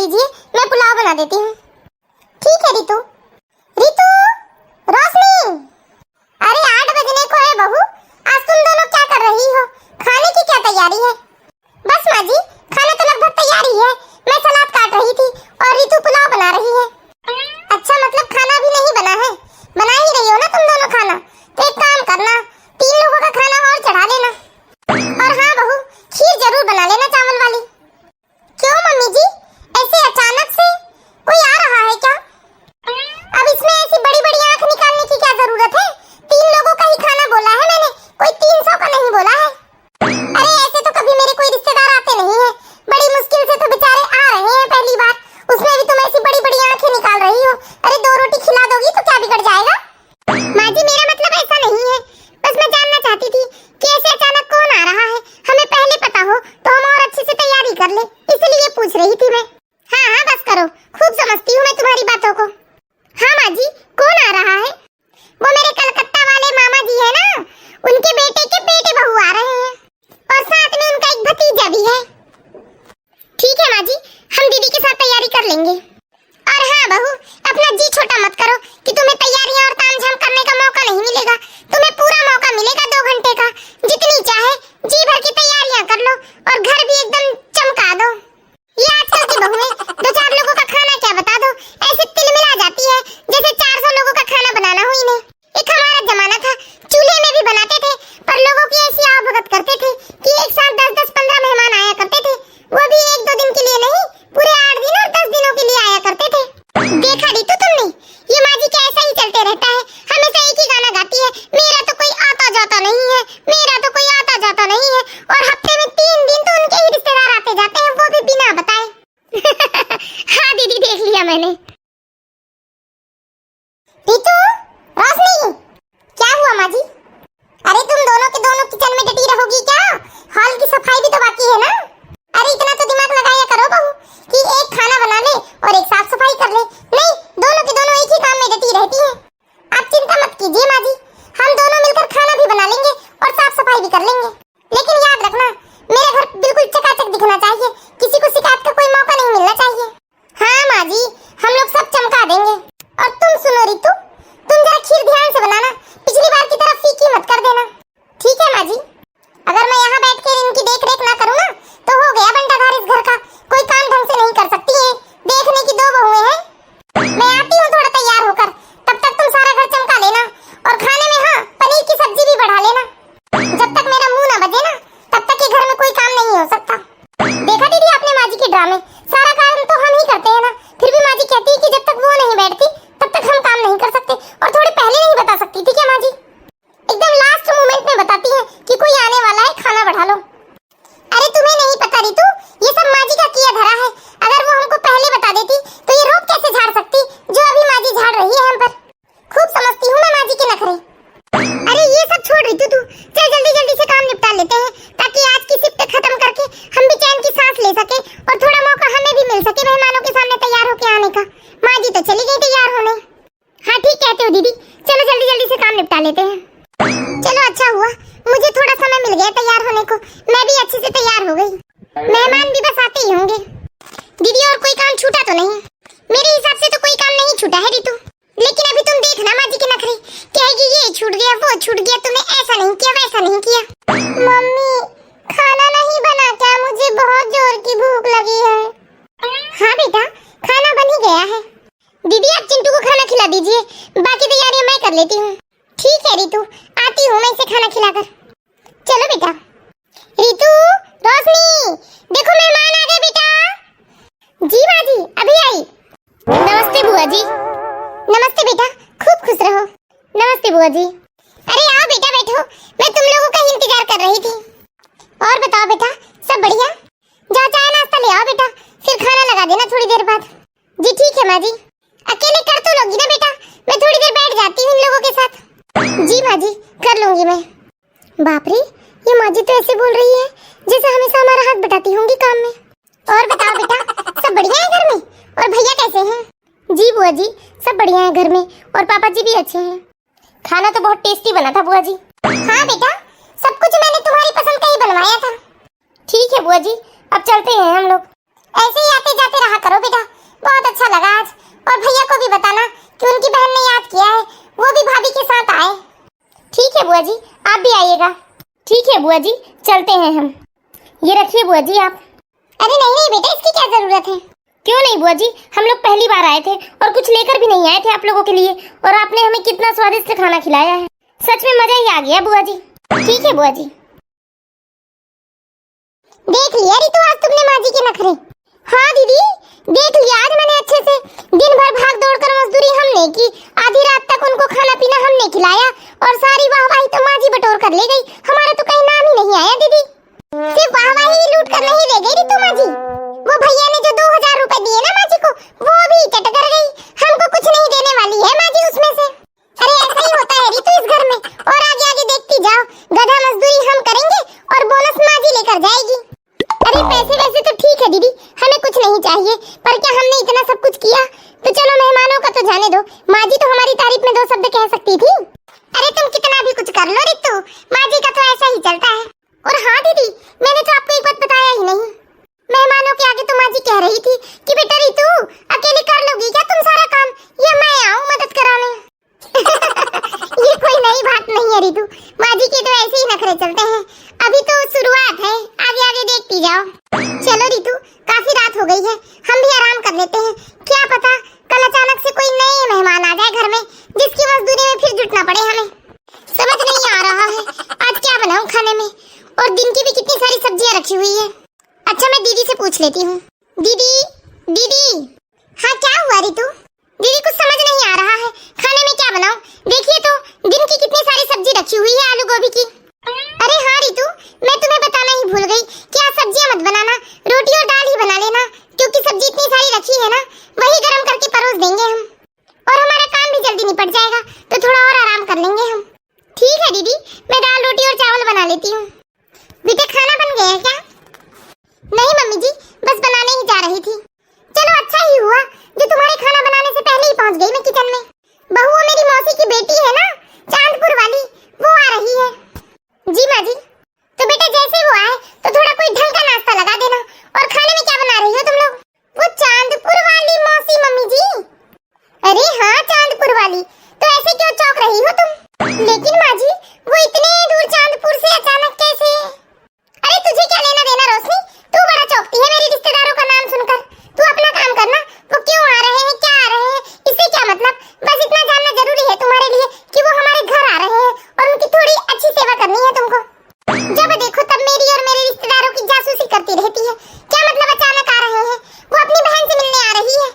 दीजिए, मैं पुलाव बना देती हूँ। ठीक है रितु। रितु, रोशनी, अरे 8 बजने को है बहू, आज तुम दोनों क्या कर रही हो? खाने की क्या तैयारी है? बस माँ जी, खाना तो लगभग तैयार ही है। मैं सलाद काट रही थी और रितु पुलाव बना रही है। अच्छा, मतलब खाना भी नहीं बना है? बना ही रही हो ना तुम दोनों खाना? तो एक काम करना, 3 लोगों का खाना और चढ़ा लेना। और हाँ बहू, खीर जरूर बना लेना चावल वाली। क्यों मम्मी जी, ऐसे अचानक से कोई आ रहा है क्या? अब इसमें ऐसी बड़ी बड़ी आंख निकालने की क्या जरूरत है? 3 लोगों का ही खाना बोला है मैंने, कोई 300 का नहीं बोला है। अरे ऐसे तो कभी मेरे कोई रिश्तेदार आते नहीं है, बड़ी मुश्किल से तो बेचारे आ रहे हैं पहली बार, उसमें भी तुम ऐसी बड़ी बड़ी आंखें निकाल रही हो। अरे 2 रोटी खिला दोगी तो क्या बिगड़ जाएगा? माँ जी, मेरा मतलब ऐसा नहीं है, बस मैं जानना चाहती थी कि ऐसे अचानक कौन आ रहा है। हमें पहले पता हो तो हम और अच्छे से तैयारी कर ले, इसलिए पूछ रही थी मैं। हाँ हाँ बस करो, खूब समझती हूँ मैं तुम्हारी बातों को। हाँ माँ जी, कौन आ रहा है? वो मेरे कलकत्ता वाले मामा जी है ना, उनके बेटे के बेटे बहू आ रहे हैं और साथ में उनका एक भतीजा भी है। ठीक है माँ जी, हम दीदी के साथ तैयारी कर लेंगे। और हाँ बहू, अपना जी छोटा मत करो कि तुम्हें तैयारियां और तामझाम करने का मौका नहीं मिलेगा। तुम्हें पूरा मौका मिलेगा 2 घंटे का, जितनी चाहे जी भर की तैयारियां कर लो और घर भी एकदम चमका दो। ये आजकल की बहुएं 2-4 लोगों का खाना क्या बता दो, ऐसे तिलमिला जाती है जैसे 400 लोगों का खाना बनाना हो इन्हें। एक हमारा जमाना था, चूल्हे में भी बनाते थे, पर लोगों की ऐसी आवभगत करते थे कि एक साथ 10-10, 15 मेहमान आया करते थे, वो भी 1-2 दिन के लिए नहीं, पूरे 8 दिन और 10 दिनों के लिए आया करते थे। देखा रितु तुमने, ये माँ जी का ऐसा ही चलते रहता है, हमेशा एक ही गाना गाती है, मेरा तो कोई आता जाता नहीं है, मेरा तो कोई आता जाता नहीं है, और हफ्ते में 3 दिन तो उनके ही रिश्तेदार आते जाते हैं, वो भी बिना बताए। हाँ दीदी, देख लिया मैंने। रितु, रोशनी, क्या हुआ माँ जी? अरे तुम दोनों के दोनों किचन में डटी रहोगी क्या? हॉल की सफाई भी तो बाकी है ना। अरे इतना तो दिमाग लगाया करो बहू कि एक खाना बना ले और एक साफ सफाई कर ले। नहीं, दोनों की दोनों एक ही काम में डटी रहती हैं। आप चिंता मत कीजिए माँ जी, हम दोनों मिलकर खाना भी बना लेंगे और साफ सफाई भी कर लेंगे। लेकिन याद रखना, मेरा घर बिल्कुल चकाचक दिखना चाहिए, किसी को शिकायत का कोई मौका नहीं मिलना चाहिए। हाँ माँ जी, हम लोग सब चमका देंगे। और तुम सुनो रितु, तुम जरा खीर ध्यान से बनाना, पिछली बार की तरह फीकी मत कर देना। ठीक है माँ जी। अगर मैं यहाँ बैठ कर इनकी देख रेख ना करूँ ना, तो हो गया बंटाधार इस घर का, कोई काम ढंग से नहीं कर सकती है। देखने की 2 बहुएं हैं। मैं आती हूँ थोड़ा तैयार होकर, तब तक तुम सारा घर चमका लेना और खाने में हाँ पनीर की सब्जी भी बढ़ा लेना। जब तक मेरा मुंह ना बजे ना, तब तक ये घर में कोई काम नहीं हो सकता। देखा दीदी आपने माँ जी के ड्रामे, सारा काम तो हम ही करते हैं ना, फिर भी माँ जी कहती है कि जब तक वो नहीं बैठती तब तक हम काम नहीं कर सकते। और थोड़े पहले नहीं बता सकती थी क्या माँ जी? एकदम लास्ट मोमेंट में बताती है कि कोई आने वाला है, खाना बढ़ा लो। अरे तुम्हें नहीं पता रितु, ये सब माँ जी का किया धरा है। अगर वो हमको पहले बता देती तो ये रोब कैसे झाड़ सकती जो अभी माँ जी झाड़ रही है हम पर। खूब समझती हूँ मैं माँ जी के नखरे। अरे ये सब छोड़ रितु, तू चल जल्दी जल्दी से काम निपटा लेते हैं, ताकि आज की शिफ्ट खत्म करके हम भी चैन की सांस ले सके और थोड़ा मौका हमें भी मिल सके मेहमानों के सामने तैयार होके आने का। माँ जी तो चली गई तैयार होने। हाँ ठीक कहते हो दीदी, चलो जल्दी जल्दी से काम निपटा लेते हैं। चलो अच्छा हुआ, मुझे थोड़ा समय मिल गया तैयार होने को, मैं भी अच्छे से तैयार हो गई। मेहमान भी बस आते ही होंगे। दीदी और कोई काम छूटा तो नहीं? मेरे हिसाब से तो कोई काम नहीं छूटा है रितु, लेकिन अभी तुम देखना माँ जी के नखरे, कहेगी ये छूट गया, वो छूट गया, तुमने ऐसा नहीं किया, वैसा नहीं किया। मम्मी खाना नहीं बना क्या? मुझे बहुत जोर की भूख लगी है। हाँ बेटा, खाना बन ही गया है। दीदी आप चिंटू को खाना खिला दीजिए, बाकी तैयारियां मैं कर लेती हूँ। ठीक है रितु, आती हूँ मैं इसे खाना खिलाकर। चलो बेटा। रितु, रोशनी, देखो मेहमान आ गए बेटा। जी माँ जी, अभी आई। नमस्ते बुआ जी। नमस्ते बेटा, खूब खुश रहो। नमस्ते बुआ जी। अरे आओ बेटा बैठो, मैं तुम लोगों का ही इंतजार कर रही थी। और बताओ बेटा, सब बढ़िया? जाओ चाय नाश्ता ले आओ बेटा, फिर खाना लगा देना थोड़ी देर बाद। जी ठीक है माँ जी। अकेले कर तो लोगी ना बेटा, मैं थोड़ी देर बैठ जाती हूँ इन लोगों के साथ। जी माँ जी, कर लूंगी मैं। बाप रे, ये माँ जी तो ऐसे बोल रही है जैसे हमेशा हमारा हाथ बटाती होंगी काम में। और बताओ बेटा, सब बढ़िया है घर में? और भैया कैसे हैं? जी बुआ जी, सब बढ़िया है घर में, और पापा जी भी अच्छे हैं। खाना तो बहुत टेस्टी बना था बुआ जी। हाँ बेटा, सब कुछ मैंने तुम्हारी पसंद का ही बनवाया था। ठीक है बुआ जी, अब चलते हैं हम लोग। ऐसे ही आते जाते रहा करो बेटा, बताना कि उनकी बहन ने याद किया है, वो भी भाभी के साथ आए। ठीक है बुआ जी, आप भी आइएगा। ठीक है बुआ जी, चलते हैं हम। ये रखिए बुआ जी आप। अरे नहीं नहीं बेटा, इसकी क्या जरूरत है? क्यों नहीं बुआ जी, हम लोग पहली बार आए थे और कुछ लेकर भी नहीं आए थे आप लोगों के लिए, और आपने हमें कितना स्वादिष्ट खाना खिलाया है, सच में मजा ही आ गया बुआ जी। ठीक है बुआ जी। देख लिया रितु आज तुमने माँ जी के नखरे? हाँ दीदी देख लिया, आज मैंने अच्छे से दिन भर भाग दौड़ कर मजदूरी हमने की, आधी रात तक उनको खाना पीना हमने खिलाया और सारी वाहवाही तो माँ जी बटोर कर ले गई, हमारा तो कहीं नाम ही नहीं आया दीदी। सिर्फ वाहवाही ही लूट कर नहीं ले गई रितु माँ जी, वो भैया ने जो 2000 रुपए दिए ना माँ जी को, वो भी चट कर गई, हमको कुछ नहीं देने वाली है माँ जी उसमें से। अरे ऐसा ही होता है रितु इस घर में, और आगे आगे देखती जाओ, गधा मजदूरी हम करेंगे और बोनस माँ जी लेकर जाएगी। अरे पैसे वैसे तो ठीक है दीदी, हमें कुछ नहीं चाहिए, पर क्या हमने इतना सब कुछ किया तो चलो मेहमानों का तो जाने दो, माँ जी तो हमारी तारीफ में 2 शब्द कह सकती थी। अरे तुम कितना भी कुछ कर लो रितु, माँ जी का तो ऐसा ही चलता है। और हाँ दीदी, मैंने तो आपको एक बात बताया ही नहीं, मेहमानों के आगे तो माँ जी कह रही थी कि बेटा रितु अकेले कर लोगी क्या तुम सारा काम, या मैं आऊँ मदद कराने? ये कोई नई बात नहीं है रितु, माँ जी के तो ऐसे ही नखरे चलते हैं, अभी तो शुरुआत है, आगे आगे देखती जाओ। चलो रितु, काफी रात हो गई है, हम भी आराम कर लेते हैं, क्या पता कल अचानक से कोई नए मेहमान आ जाए घर में, जिसकी मजदूरी में फिर जुटना पड़े हमें। समझ नहीं आ रहा है आज क्या बनाऊं खाने में, और दिन की भी कितनी सारी सब्जियां रखी हुई है। अच्छा मैं दीदी से पूछ लेती हूँ। दीदी दीदी। हाँ क्या हुआ रितु? दीदी कुछ समझ नहीं आ रहा है, खाने में क्या बनाऊं? देखिए तो दिन की कितनी सारी सब्जी रखी हुई है आलू गोभी की। अरे हाँ रितु, मैं तुम्हें बताना ही भूल गई कि आज सब्जियां मत बनाना, रोटी और दाल ही बना लेना, क्योंकि सब्जी इतनी सारी रखी है ना, वही गरम करके परोस देंगे हम, और हमारा काम भी जल्दी निपट जाएगा, तो थोड़ा और आराम कर लेंगे हम। ठीक है दीदी, मैं दाल रोटी और चावल बना लेती हूँ। बेटा खाना बन गया है क्या? नहीं मम्मी जी, बस बनाने ही जा रही थी। चलो अच्छा ही हुआ जो तुम्हारे खाना बनाने से पहले ही पहुंच गई मैं किचन में। बहू मेरी मौसी की बेटी है ना, चांदपुर वाली, वो आ रही है। जी माँ जी। तो बेटा जैसे वो आए तो थोड़ा कोई ढंग का नाश्ता लगा देना, और खाने में क्या बना रही हो तुम लोग? वो चांदपुर वाली मौसी मम्मी जी। अरे हाँ चांदपुर वाली, तो ऐसे क्यों चौंक रही हो तुम? लेकिन माँ जी वो इतने दूर चांदपुर से अचानक कैसे? अरे तुझे क्या लेना देना रोशनी, तू बड़ा चौंकती है मेरे रिश्तेदारों का नाम सुनकर, तू अपना काम करना, वो क्यों आ रहे हैं क्या आ रहे हैं इससे क्या मतलब, बस इतना जानना जरूरी है तुम्हारे लिए कि वो हमारे घर आ रहे हैं और उनकी थोड़ी अच्छी सेवा करनी है तुमको। जब देखो तब मेरी और मेरे रिश्तेदारों की जासूसी करती रहती है, क्या मतलब अचानक आ रहे हैं, वो अपनी बहन से मिलने आ रही है।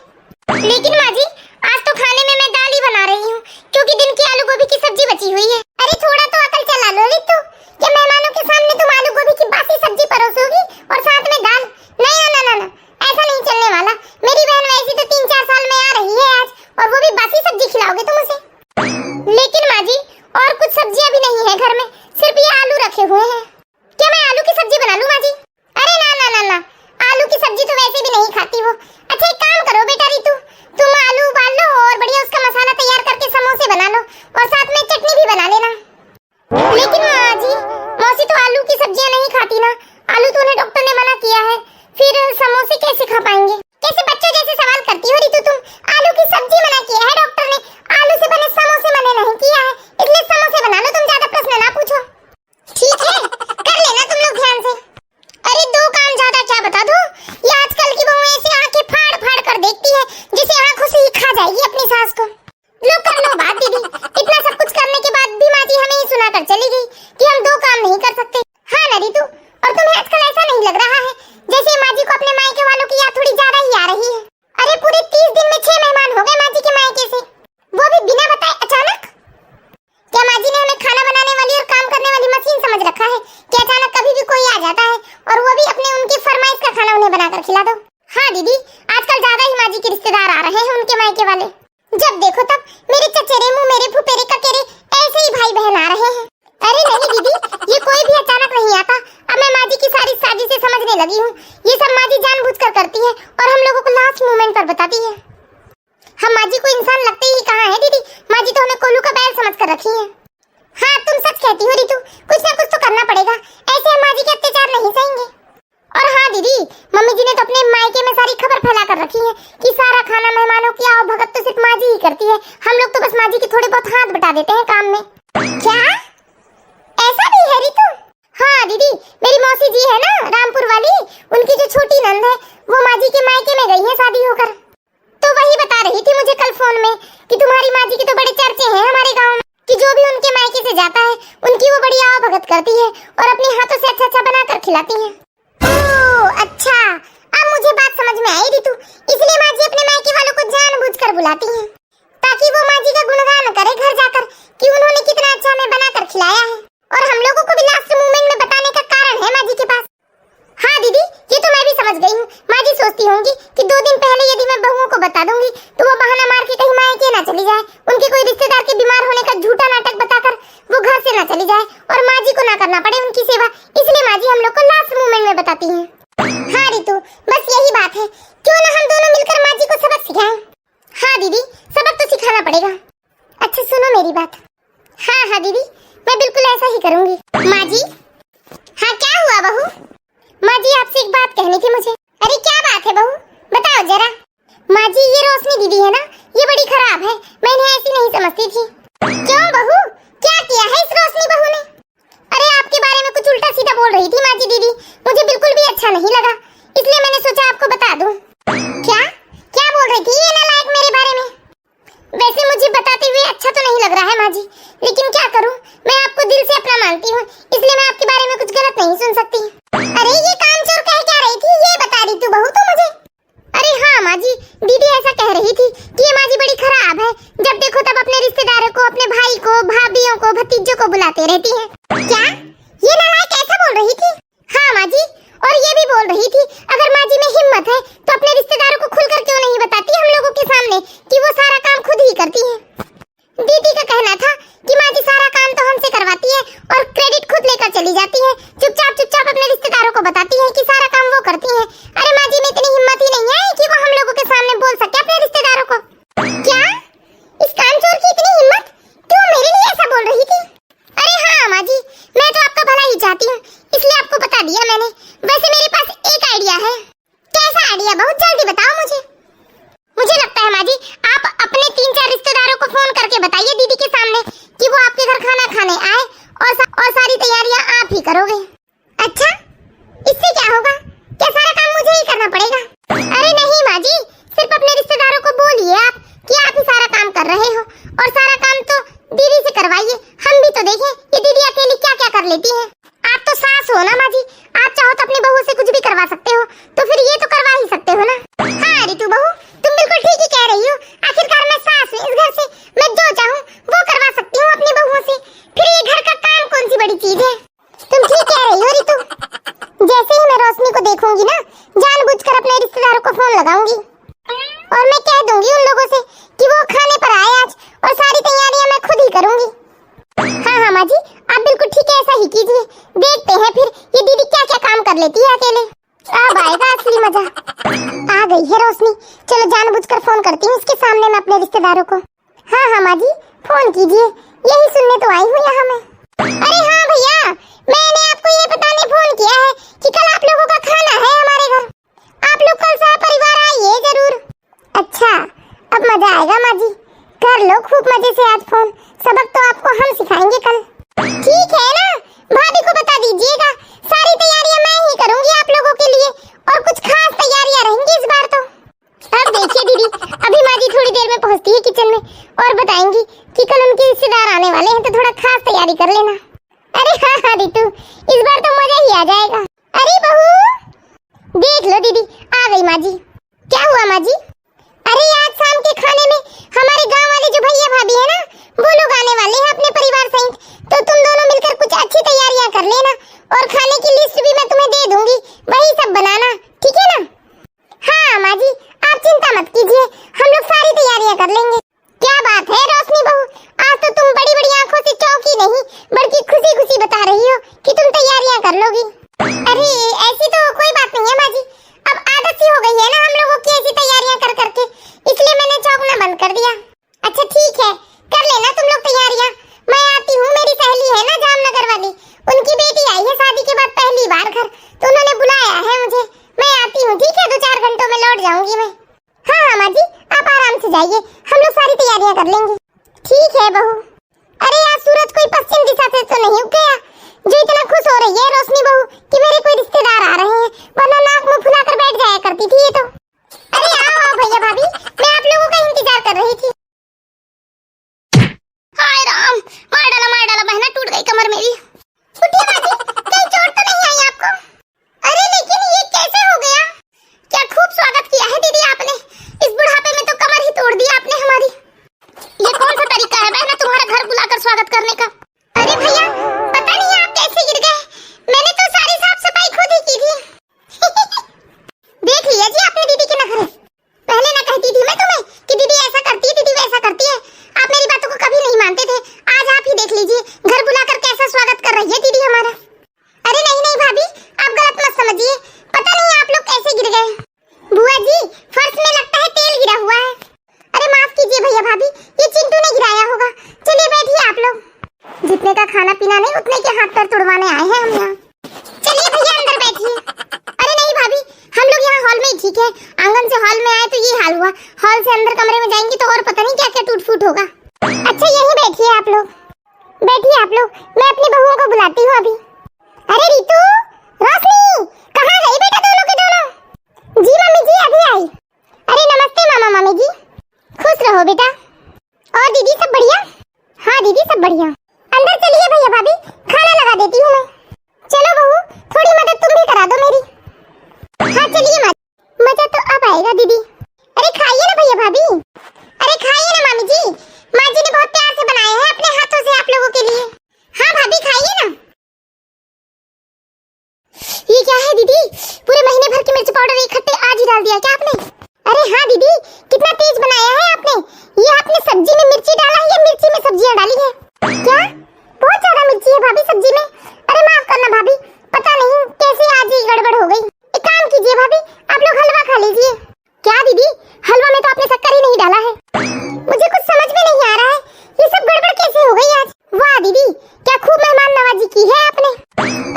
लेकिन माँ जी आज तो खाने में मैं दाल ही बना रही हूँ, क्योंकि दिन की आलू गोभी की सब्जी बची हुई है। अरे थोड़ा तो अकल चला लो रितु, क्या मेहमानों के सामने तुम आलू गोभी की बासी सब्जी परोसोगी और साथ में दाल? नहीं ना ना ना, ऐसा नहीं चलने वाला, मेरी बहन वैसे तो 3-4 साल में आ रही है आज, और वो भी बासी सब्जी खिलाओगे तुम उसे? लेकिन माँ जी और कुछ सब्जियां भी नहीं है घर में, सिर्फ ये आलू रखे हुए हैं, क्या मैं आलू की सब्जी बना लूं माँ जी? अरे ना ना ना ना, आलू की सब्जी तो वैसे भी नहीं खाती वो। अच्छा एक काम करो बेटा रितु, तुम आलू उबाल लो और बढ़िया उसका मसाला तैयार करके समोसे बना लो, और साथ में चटनी भी बना लेना। लेकिन माँ जी मौसी तो आलू की सब्जियां नहीं खाती ना, आलू तो उन्हें डॉक्टर ने मना किया है, फिर समोसे कैसे खा पाएंगे? कैसे बच्चों जैसे सवाल करती हो रितु तुम? आलू की सब्जी मना किया है डॉक्टर ने, आलू से बने समोसे मना नहीं किया है, इसलिए समोसे बना लो, तुम ज्यादा प्रश्न ना पूछो। ठीक है कर लेना तुम लोग ध्यान से। अरे 2 काम ज्यादा क्या बता दो, ये आजकल की बहू ऐसे आंखें फाड़ फाड़ कर देखती है जैसे आंखों से ही खा जाएगी अपनी सास को। लो कर लो बात दीदी, इतना सब कुछ करने के बाद भी माँ जी हमें ही सुना कर चली गई कि हम 2 काम नहीं कर सकते। हाँ ना रितु, और तुम्हें आजकल ऐसा नहीं लग रहा है जैसे माँ जी को अपने मायके वालों की याद थोड़ी ज्यादा ही आ रही है? अरे पूरे 30 दिन में 6 मेहमान हो गए माँ जी के मायके से, वो भी बिना बताए अचानक। क्या माँ जी ने हमें खाना बनाने वाली और काम करने वाली मशीन समझ रखा है कि अचानक कभी भी कोई आ जाता है और वो भी अपने उनकी फरमाइश का खाना उन्हें बनाकर खिला दो? हाँ दीदी आजकल ज्यादा ही माँ जी के रिश्तेदार आ रहे हैं उनके मायके वाले, जब देखो तब मेरे चचेरे मुँह मेरे फुफेरे ककेरे ऐसे ही भाई बहन आ रहे हैं। अरे नहीं दीदी, ये कोई भी अचानक नहीं आता, अब मैं माँ जी की सारी साजिशें समझने लगी हूँ, ये सब माँ जी जानबूझकर करती है और हम लोगों को लास्ट मोमेंट पर बताती है। हम माँ जी को इंसान लगते ही कहाँ है दीदी, माँ जी तो हमें कोलू का बैल समझ कर रखी है। हाँ तुम सच कहती हो रितु, कुछ ना कुछ तो करना पड़ेगा, ऐसे हम माँ जी के अत्याचार नहीं सहेंगे। और हाँ दीदी, मम्मी जी ने तो अपने मायके में सारी खबर फैला कर रखी है कि सारा खाना मेहमानों की आओ भगत तो सिर्फ माँ जी ही करती है। हम लोग तो बस माँ जी के थोड़े बहुत हाथ बटा देते हैं काम में। क्या ऐसा भी है रितु? हाँ दीदी, मेरी मौसी जी है ना रामपुर वाली, उनकी जो छोटी नंद है वो माँ जी के मायके में गई है शादी होकर। तो वही बता रही थी मुझे कल फोन में कि तुम्हारी माँ जी के तो बड़े चर्चे हैं हमारे गांव में, कि जो भी उनके मायके से जाता है उनकी वो बड़ी आओ भगत करती है और अपने हाथों से अच्छा अच्छा बनाकर खिलाती है। ओह अच्छा, अब मुझे बात समझ में आई रितु। इसलिए माँ जी अपने मायके वालों को जानबूझकर बुलाती हैं ताकि वो माँ जी का गुणगान करे घर जाकर कि उन्होंने कितना अच्छा हमें बनाकर खिलाया है, और हम लोगों को भी लास्ट मोमेंट में बताने का कारण है माँ जी के पास। हाँ दीदी, ये तो मैं भी समझ गई हूँ। माँ जी सोचती होंगी कि 2 दिन पहले यदि मैं बहुओं को बता दूंगी तो वो बहाना मार के कहीं मायके ना चली जाए, उनके कोई रिश्तेदार के बीमार होने का झूठा नाटक बताकर वो घर से ना चली जाए और माँ जी को ना करना पड़े उनकी सेवा। इसलिए माँ जी हम लोग को लास्ट मोमेंट में बताती हैं। हाँ रितु, बस यही बात है, क्यों ना हम दोनों मिलकर माँ जी को सबक सिखाएं। हाँ दीदी, सबक तो सिखाना पड़ेगा। अच्छा सुनो मेरी बात। हाँ हाँ दीदी, मैं बिल्कुल ऐसा ही करूंगी। माँ जी। हाँ क्या हुआ बहू? माँ जी आपसे एक बात कहनी थी मुझे। अरे क्या बात है बहू, बताओ जरा। माँ जी ये रोशनी दीदी है ना, ये बड़ी खराब है, मैं इन्हें ऐसी नहीं समझती थी। क्यों बहू, क्या किया है इस रोशनी बहू ने? अरे आपके बारे में कुछ उल्टा सीधा बोल रही थी माँ जी दीदी, मुझे बिल्कुल भी अच्छा नहीं लगा, इसलिए मैंने सोचा आपको बता दूं। क्या क्या बोल रही थी ये नालायक मेरे बारे में? वैसे मुझे बताते हुए अच्छा तो नहीं लग रहा है माँ जी, लेकिन क्या करूं, मैं आपको दिल से अपना मानती हूँ, इसलिए मैं आपके बारे में कुछ गलत नहीं सुन सकती। अरे ये कामचोर कह क्या रही थी, ये बता रही तू बहू तो मुझे। अरे हाँ माँ जी, दीदी ऐसा कह रही थी कि ये माँ जी बड़ी खराब है, जब देखो तब अपने रिश्तेदारों को, अपने भाई को, भाभियों को, भतीजों को बुलाते रहती है। क्या ये नालायक ऐसा बोल रही थी? हाँ माँ जी, और ये भी बोल रही थी अगर माँ जी में हिम्मत है तो अपने रिश्तेदारों को खुलकर क्यों नहीं बताती हम लोगों के सामने कि वो सारा काम खुद ही करती है। दीदी का कहना था कि माँ जी सारा काम तो हमसे करवाती है और क्रेडिट खुद लेकर चली जाती है, चुपचाप अपने रिश्तेदारों को बताती है कि सारा काम वो करती है। अरे माँ जी में इतनी हिम्मत ही नहीं है कि वो हम लोगों के सामने बोल सके अपने रिश्तेदारों को। क्या इस कामचोर की इतनी हिम्मत, क्यों मेरे लिए ऐसा बोल रही थी? अरे हाँ माँ जी, मैं तो आपका भला ही चाहती हूँ, इसलिए आपको बता दिया मैंने। वैसे मेरे पास एक आइडिया है। कैसा आइडिया, बहुत जल्दी बताओ मुझे। मुझे लगता है माँ जी आप अपने 3-4 रिश्तेदारों को फोन करके बताइए दीदी के सामने कि वो आपके घर खाना खाने आए और सारी तैयारियां आप ही करोगे। अच्छा, इससे क्या होगा, क्या सारा काम मुझे ही करना पड़ेगा? अरे नहीं माँ जी, सिर्फ अपने रिश्तेदारों को बोलिए आप कि आप ही सारा काम कर रहे हो और सारा काम तो दीदी से करवाइए, हम भी तो देखें ये दीदी अकेली क्या क्या कर लेती है। आप तो सास हो ना माँ जी, आप चाहो तो अपनी बहू से कुछ भी करवा सकते हो, तो फिर ये तो करवा ही सकते हो ना। हाँ रितु बहू, तुम बिल्कुल ठीक ही कह रही हो, आखिरकार मैं सास हूँ इस घर से, मैं जो चाहूँ वो करवा सकती हूँ अपनी बहुओं से, फिर ये घर का काम कौन सी बड़ी चीज है। तुम ठीक कह रही हो रितु। जैसे ही मैं रोशनी को देखूंगी ना, जानबूझकर अपने रिश्तेदारों को फोन लगाऊंगी और मैं कह दूंगी उन लोगों से कि वो खाने पर आए आज, और सारी तैयारियां मैं खुद ही करूंगी। हाँ हाँ माँ जी, आप बिल्कुल ठीक है, ऐसा ही कीजिए। देखते हैं फिर ये दीदी क्या क्या काम कर लेती है अकेले, अब आएगा असली मजा। आ गई है रोशनी, चलो जानबूझकर फोन करती हूँ इसके सामने मैं अपने रिश्तेदारों को। हाँ हाँ माँ जी, फोन कीजिए, यही सुनने तो आई हूँ यहाँ मैं। अरे हाँ भैया, मैंने आपको ये बताने फोन किया है कि कल आप लोगों का खाना है हमारे घर, आप लोग कल सपरिवार आइए जरूर। अच्छा, अब मजा आएगा माँ जी, कर लो खूब मजे से आज फोन, सबक तो आपको हम सिखाएंगे कल। ठीक है ना, भाभी को बता दीजिएगा, सारी तैयारियां मैं ही करूंगी आप लोगों के लिए, और कुछ खास तैयारियां रहेंगी इस बार तो। अब देखिए दीदी, अभी माँ जी थोड़ी देर में पहुंचती है किचन में और बताएंगी कि कल उनके रिश्तेदार आने वाले हैं, तो थोड़ा खास तैयारी कर लेना। अरे हाँ हाँ रितु, इस बार तो मजा ही आ जाएगा। अरे बहू देख लो दीदी, आ गई माँ जी। क्या हुआ माँ जी? अरे आज शाम के खाने में हमारे गांव वाले जो भैया भाभी है ना, वो लोग आने वाले हैं अपने परिवार सहित, तो तुम दोनों मिलकर कुछ अच्छी तैयारियां कर लेना और खाने की लिस्ट भी मैं तुम्हें दे दूंगी, वही सब बनाना, ठीक है ना? हाँ माँ जी, आप चिंता मत कीजिए, हम लोग सारी तैयारियां कर लेंगे। क्या बात है रोशनी बहू, आज तो तुम बड़ी बड़ी आंखों से चौंकी नहीं बल्कि खुशी खुशी बता रही हो कि तुम तैयारियां कर लोगी। अरे ऐसी तो कोई बात नहीं है माँ जी, अब आदत सी हो गई है ना हम लोगों की ऐसी तैयारियां कर करके, इसलिए मैंने चौंकना बंद कर दिया। अच्छा ठीक है, कर लेना तुम लोग तैयारियां, मैं आती हूँ। मेरी सहेली है ना जामनगर वाली, उनकी बेटी आई है शादी के बाद पहली बार घर, तो उन्होंने बुलाया है मुझे, मैं आती हूँ। ठीक है, 2-4 घंटों में लौट जाऊंगी मैं। हाँ हाँ माँ जी, आप आराम से जाइए, हम लोग सारी तैयारियां कर लेंगे। ठीक है बहू। अरे यार सूरज कोई पश्चिम दिशा से तो नहीं उग गया जो इतना खुश हो रही है रोशनी बहू कि मेरे कोई रिश्तेदार आ रहे हैं, वरना नाक मुंह फुलाकर बैठ जाया करती थी ये तो। अरे आओ आओ भैया भाभी, मैं आप लोगों का इंतजार कर रही थी। हाय राम, मार डाला बहना, टूट गई कमर मेरी। उठिए बाजी, कहीं चोट तो नहीं आई आपको? अरे लेकिन ये कैसे हो गया? क्या खूब स्वागत किया है दीदी आपने, इस बुढ़ापे में तो कमर ही तोड़ दी आपने हमारी। ये कौन सा तरीका है बहना तुम्हारा घर बुलाकर स्वागत करने का? अरे भैया पता नहीं आप कैसे गिर गए, मैंने तो सारी साफ सफाई खुद ही की थी। देख लिया जी आपने दीदी के नखरे। पहले ना कहती थी मैं तुम्हें कि दीदी ऐसा करती है, दीदी वैसा करती है, आप मेरी बातों को कभी नहीं मानते थे। आज आप ही देख लीजिए घर बुलाकर कैसा स्वागत कर रही है दीदी हमारा। अरे नहीं नहीं भाभी, आप गलत मत समझिए, पता नहीं आप लोग कैसे गिर गए। बुआ जी फर्श में लगता है तेल गिरा हुआ है। अरे माफ कीजिए भैया भाभी, ये चिंटू ने गिराया होगा। चलिए बैठिए आप लोग, जितने का खाना पीना नहीं उतने के हाथ पैर तुड़वाने आए हैं हम यहाँ। चलिए भैया अंदर बैठिए। अरे नहीं भाभी, हम लोग यहाँ हॉल में ही ठीक है, आंगन से हॉल में आए तो ये हाल हुआ, हॉल से अंदर कमरे में जाएंगे तो और पता नहीं क्या क्या टूट फूट होगा। अच्छा यहीं बैठिए आप लोग, बैठिए आप लोग, मैं अपनी बहुओं को बुलाती हूँ अभी। अरे रितु, रोशनी, कहाँ गई बेटा दोनों के दोनों? जी मम्मी जी अभी आई। अरे नमस्ते मामा मामी जी, खुश रहो बेटा। और दीदी सब बढ़िया? हाँ दीदी सब बढ़िया। अंदर चलिए भैया भाभी, खाना लगा देती हूँ मैं। चलो बहू, थोड़ी मदद तुम भी करा दो मेरी। हाँ चलिए माँ, मजा तो अब आएगा दीदी। अरे खाइए ना भैया भाभी, अरे खाइए ना मामी जी, माँ जी ने बहुत प्यार से बनाए हैं अपने हाथों से आप लोगों के लिए। हाँ भाभी खाइए ना। ये क्या है दीदी, पूरे महीने भर की मिर्च पाउडर इकट्ठे आज ही डाल दिया क्या आपने? अरे हाँ दीदी, कितना तेज बनाया है आपने। ये आपने सब्जी में मिर्ची डाला है या मिर्ची में सब्जियां डाली है? क्या बहुत ज्यादा मिर्ची है भाभी सब्जी में? अरे माफ करना भाभी, पता नहीं कैसे आज ही गड़बड़ हो गई। एक काम कीजिए भाभी, आप लोग हलवा खा लीजिए। क्या दीदी, हलवा में तो आपने शक्कर ही नहीं डाला है। मुझे कुछ समझ में नहीं आ रहा है, ये सब गड़बड़ कैसे हो गई आज? वाह दीदी, क्या खूब मेहमान नवाजी की है आपने।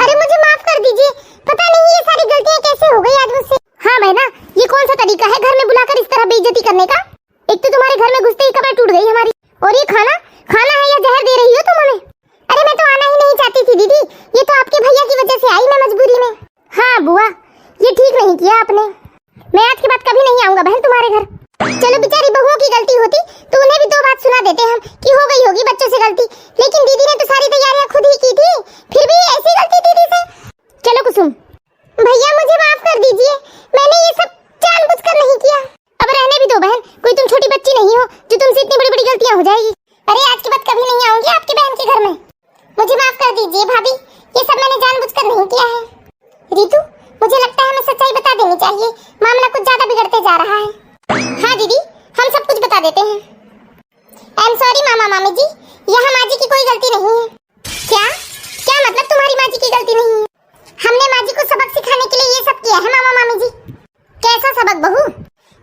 अरे मुझे माफ कर दीजिए, पता नहीं ये सारी गलतियाँ कैसे हो गई आज मुझसे। हाँ बहना, ये कौन सा तरीका है घर में बुलाकर इस तरह बेइज्जती करने का? एक तो तुम्हारे घर में घुसते ही कमर टूट गई हमारी, और ये खाना खाना है या जहर दे रही हो तुम हमें? अरे मैं तो आना ही नहीं चाहती थी दीदी, ये तो आपके भैया की वजह से आई मैं मजबूरी में। हाँ बुआ, ये ठीक नहीं किया आपने, मैं आज के बाद कभी नहीं आऊंगा बहन तुम्हारे घर। चलो बेचारी बहुओं की गलती होती तो उन्हें भी दो बात सुना देते हम कि हो गई होगी बच्चों से गलती, लेकिन दीदी ने तो सारी तैयारियां खुद ही की थी, फिर भी ऐसी गलती दीदी से। चलो कुसुम भैया मुझे माफ कर दीजिए, मैंने ये सब जानबूझकर नहीं किया। अब रहने भी दो बहन, कोई तुम छोटी बच्ची नहीं हो जो तुमसे इतनी बड़ी बड़ी गलतियां हो जाएगी। अरे आज के बाद कभी नहीं आऊंगी आपकी बहन के घर में, मुझे माफ कर दीजिए भाभी, ये सब मैंने जानबूझकर नहीं किया है। रितु मुझे लगता है हमें सच्चाई बता देनी चाहिए, मामला कुछ ज्यादा बिगड़ते जा रहा है। हाँ दीदी, हम सब कुछ बता देते हैं। आई एम सॉरी मामा मामी जी, यहाँ माँ जी की कोई गलती नहीं है। क्या क्या मतलब तुम्हारी माँ जी की गलती नहीं है? हमने माँ जी को सबक सिखाने के लिए ये सब किया है मामा मामी जी। कैसा सबक बहू?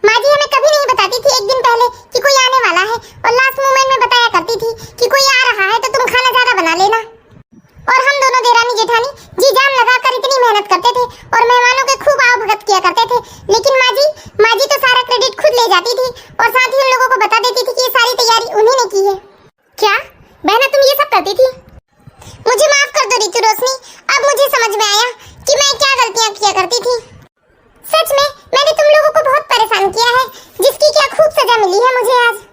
माँ जी हमें कभी नहीं बताती थी एक दिन पहले कि कोई आने वाला है, और लास्ट मोमेंट में बताया करती थी कि कोई आ रहा है तो तुम खाना ज्यादा बना लेना। और हम दोनों देरानी जेठानी जी जान लगाकर इतनी मेहनत करते थे और मेहमानों के खूब आवभगत किया करते थे, लेकिन माँ जी तो सारा क्रेडिट खुद ले जाती थी और साथ ही उन लोगों को बता देती थी कि ये सारी तैयारी उन्हीं ने की है। क्या बहना तुम ये सब करती थी? मुझे माफ कर दो रितु रोशनी, अब मुझे समझ में आया कि मैं क्या गलतियाँ किया करती थी। सच में मैंने तुम लोगों को बहुत परेशान किया है, जिसकी क्या खूब सजा मिली है मुझे आज।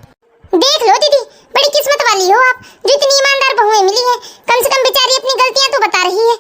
देख लो दीदी, बड़ी किस्मत वाली हो आप जो इतनी ईमानदार बहुएं मिली है, कम से कम बेचारी अपनी गलतियां तो बता रही है